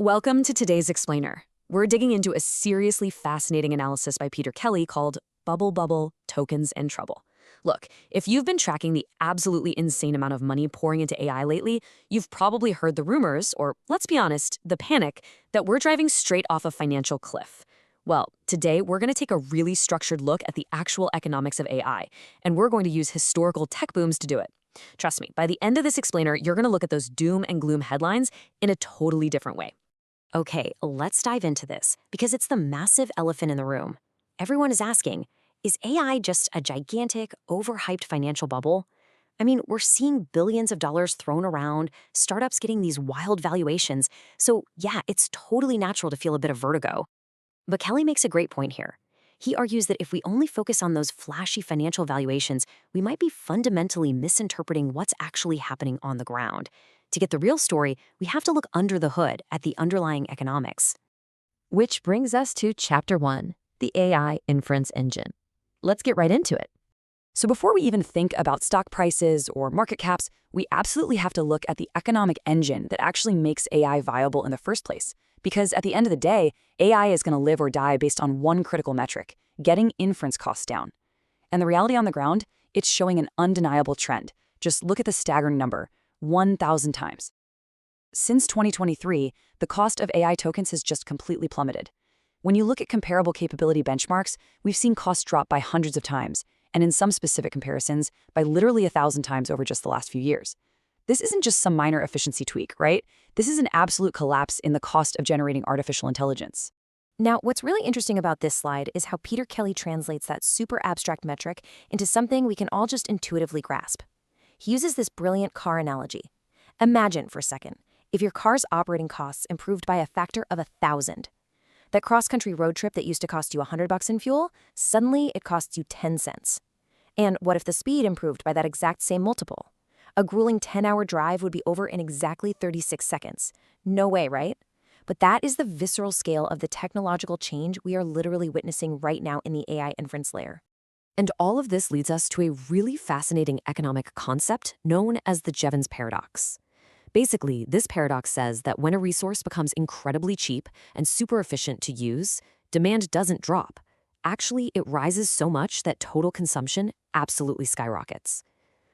Welcome to today's Explainer. We're digging into a seriously fascinating analysis by Peter Kelly called Bubble, Tokens, and Trouble. Look, if you've been tracking the absolutely insane amount of money pouring into AI lately, you've probably heard the rumors, or let's be honest, the panic, that we're driving straight off a financial cliff. Well, today we're going to take a really structured look at the actual economics of AI, and we're going to use historical tech booms to do it. Trust me, by the end of this explainer, you're going to look at those doom and gloom headlines in a totally different way. Okay, let's dive into this, because it's the massive elephant in the room. Everyone is asking, is AI just a gigantic, overhyped financial bubble? I mean, we're seeing billions of dollars thrown around, startups getting these wild valuations, so yeah, it's totally natural to feel a bit of vertigo. But Kelly makes a great point here. He argues that if we only focus on those flashy financial valuations, we might be fundamentally misinterpreting what's actually happening on the ground. To get the real story, we have to look under the hood at the underlying economics. Which brings us to Chapter 1, the AI Inference Engine. Let's get right into it. So before we even think about stock prices or market caps, we absolutely have to look at the economic engine that actually makes AI viable in the first place. Because at the end of the day, AI is going to live or die based on one critical metric, getting inference costs down. And the reality on the ground, it's showing an undeniable trend. Just look at the staggering number, 1,000 times. Since 2023, the cost of AI tokens has just completely plummeted. When you look at comparable capability benchmarks, we've seen costs drop by hundreds of times, and in some specific comparisons, by literally 1,000 times over just the last few years. This isn't just some minor efficiency tweak, right? This is an absolute collapse in the cost of generating artificial intelligence. Now, what's really interesting about this slide is how Peter Kelly translates that super abstract metric into something we can all just intuitively grasp. He uses this brilliant car analogy. Imagine for a second, if your car's operating costs improved by a factor of 1,000. That cross-country road trip that used to cost you $100 in fuel, suddenly it costs you 10 cents. And what if the speed improved by that exact same multiple? A grueling 10-hour drive would be over in exactly 36 seconds. No way, right? But that is the visceral scale of the technological change we are literally witnessing right now in the AI inference layer. And all of this leads us to a really fascinating economic concept known as the Jevons paradox. Basically, this paradox says that when a resource becomes incredibly cheap and super efficient to use, demand doesn't drop. Actually, it rises so much that total consumption absolutely skyrockets.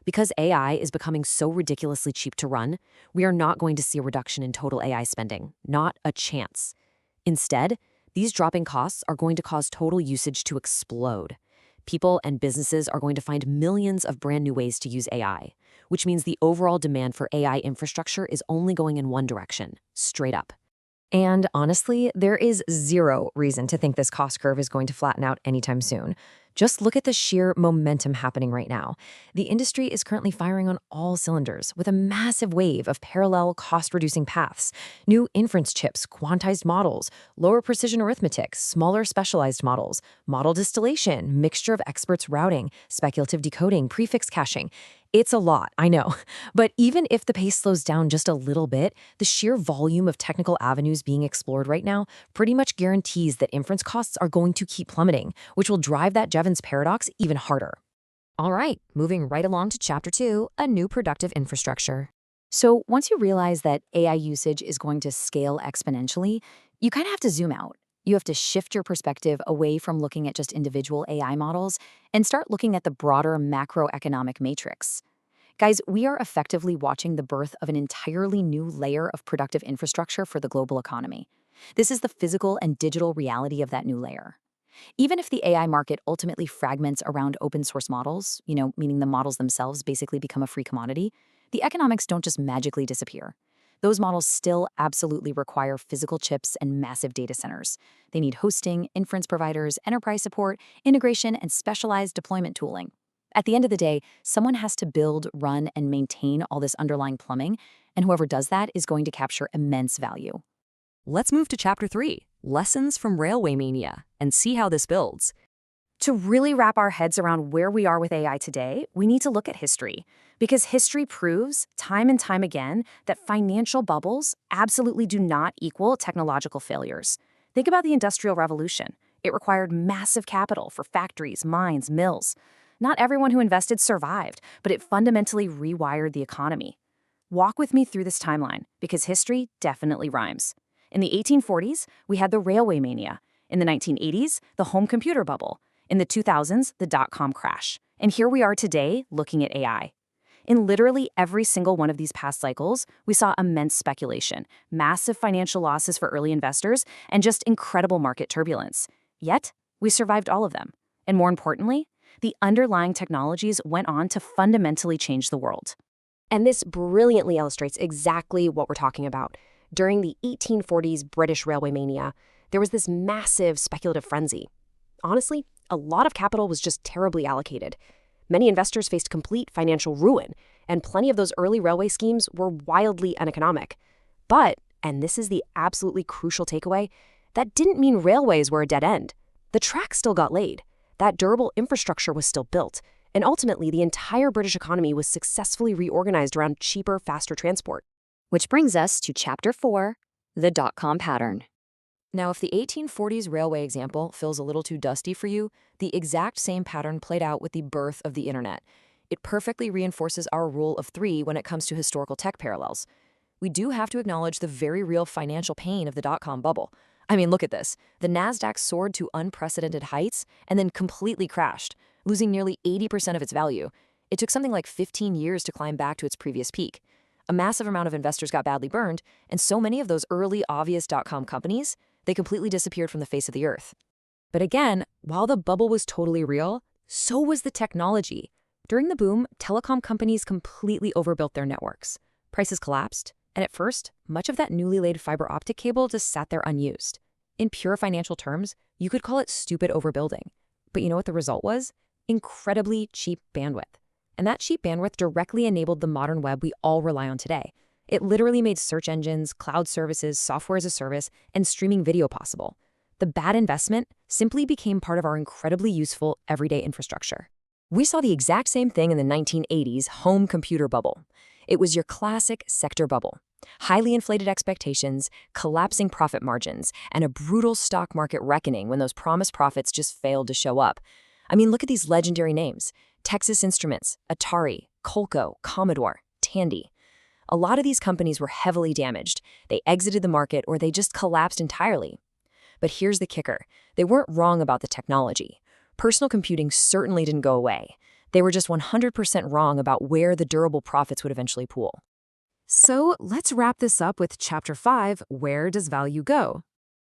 Because AI is becoming so ridiculously cheap to run, we are not going to see a reduction in total AI spending, not a chance. Instead, these dropping costs are going to cause total usage to explode. People and businesses are going to find millions of brand new ways to use AI, which means the overall demand for AI infrastructure is only going in one direction, straight up. And honestly, there is zero reason to think this cost curve is going to flatten out anytime soon. Just look at the sheer momentum happening right now. The industry is currently firing on all cylinders with a massive wave of parallel cost-reducing paths, new inference chips, quantized models, lower precision arithmetic, smaller specialized models, model distillation, mixture of experts routing, speculative decoding, prefix caching. It's a lot, I know. But even if the pace slows down just a little bit, the sheer volume of technical avenues being explored right now pretty much guarantees that inference costs are going to keep plummeting, which will drive that Jevons paradox even harder. All right, moving right along to Chapter 2, a new productive infrastructure. So once you realize that AI usage is going to scale exponentially, you kind of have to zoom out. You have to shift your perspective away from looking at just individual AI models and start looking at the broader macroeconomic matrix. Guys, we are effectively watching the birth of an entirely new layer of productive infrastructure for the global economy. This is the physical and digital reality of that new layer. Even if the AI market ultimately fragments around open source models, meaning the models themselves basically become a free commodity, the economics don't just magically disappear. Those models still absolutely require physical chips and massive data centers. They need hosting, inference providers, enterprise support, integration, and specialized deployment tooling. At the end of the day, someone has to build, run, and maintain all this underlying plumbing, and whoever does that is going to capture immense value. Let's move to Chapter 3, Lessons from Railway Mania, and see how this builds. To really wrap our heads around where we are with AI today, we need to look at history. Because history proves, time and time again, that financial bubbles absolutely do not equal technological failures. Think about the Industrial Revolution. It required massive capital for factories, mines, mills. Not everyone who invested survived, but it fundamentally rewired the economy. Walk with me through this timeline, because history definitely rhymes. In the 1840s, we had the railway mania. In the 1980s, the home computer bubble. In the 2000s, the dot-com crash. And here we are today looking at AI. In literally every single one of these past cycles, we saw immense speculation, massive financial losses for early investors, and just incredible market turbulence. Yet, we survived all of them. And more importantly, the underlying technologies went on to fundamentally change the world. And this brilliantly illustrates exactly what we're talking about. During the 1840s British railway mania, there was this massive speculative frenzy. Honestly, a lot of capital was just terribly allocated. Many investors faced complete financial ruin, and plenty of those early railway schemes were wildly uneconomic. But, and this is the absolutely crucial takeaway, that didn't mean railways were a dead end. The tracks still got laid. That durable infrastructure was still built. And ultimately, the entire British economy was successfully reorganized around cheaper, faster transport. Which brings us to Chapter 4, the dot-com pattern. Now, if the 1840s railway example feels a little too dusty for you, the exact same pattern played out with the birth of the internet. It perfectly reinforces our rule of 3 when it comes to historical tech parallels. We do have to acknowledge the very real financial pain of the dot-com bubble. I mean, look at this. The Nasdaq soared to unprecedented heights and then completely crashed, losing nearly 80% of its value. It took something like 15 years to climb back to its previous peak. A massive amount of investors got badly burned, and so many of those early obvious dot-com companies, they completely disappeared from the face of the earth. But again, while the bubble was totally real, so was the technology. During the boom, telecom companies completely overbuilt their networks. Prices collapsed, and at first, much of that newly laid fiber optic cable just sat there unused. In pure financial terms, you could call it stupid overbuilding. But you know what the result was? Incredibly cheap bandwidth. And that cheap bandwidth directly enabled the modern web we all rely on today. It literally made search engines, cloud services, software as a service, and streaming video possible. The bad investment simply became part of our incredibly useful everyday infrastructure. We saw the exact same thing in the 1980s home computer bubble. It was your classic sector bubble. Highly inflated expectations, collapsing profit margins, and a brutal stock market reckoning when those promised profits just failed to show up. I mean, look at these legendary names: Texas Instruments, Atari, Coleco, Commodore, Tandy. A lot of these companies were heavily damaged. They exited the market or they just collapsed entirely. But here's the kicker. They weren't wrong about the technology. Personal computing certainly didn't go away. They were just 100% wrong about where the durable profits would eventually pool. So let's wrap this up with Chapter 5, Where Does Value Go?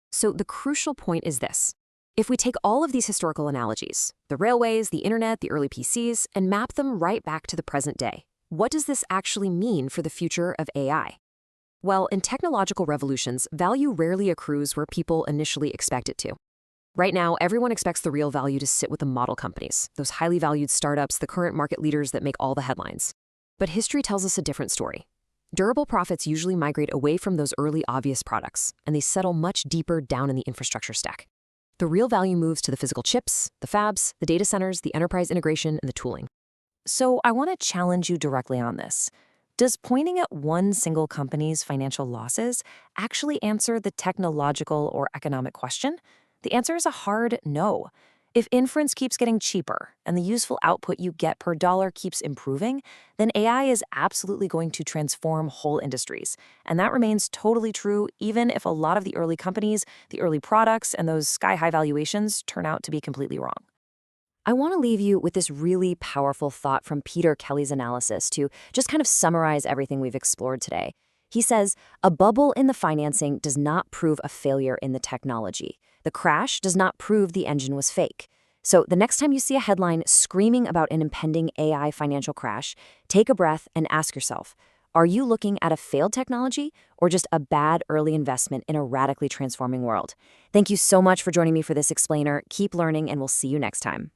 So the crucial point is this. If we take all of these historical analogies, the railways, the internet, the early PCs, and map them right back to the present day, what does this actually mean for the future of AI? Well, in technological revolutions, value rarely accrues where people initially expect it to. Right now, everyone expects the real value to sit with the model companies, those highly valued startups, the current market leaders that make all the headlines. But history tells us a different story. Durable profits usually migrate away from those early obvious products, and they settle much deeper down in the infrastructure stack. The real value moves to the physical chips, the fabs, the data centers, the enterprise integration, and the tooling. So I want to challenge you directly on this. Does pointing at one single company's financial losses actually answer the technological or economic question? The answer is a hard no. If inference keeps getting cheaper and the useful output you get per dollar keeps improving, then AI is absolutely going to transform whole industries. And that remains totally true even if a lot of the early companies, the early products, and those sky-high valuations turn out to be completely wrong. I want to leave you with this really powerful thought from Peter Kelly's analysis to just kind of summarize everything we've explored today. He says, a bubble in the financing does not prove a failure in the technology. The crash does not prove the engine was fake. So the next time you see a headline screaming about an impending AI financial crash, take a breath and ask yourself, are you looking at a failed technology or just a bad early investment in a radically transforming world? Thank you so much for joining me for this explainer. Keep learning, and we'll see you next time.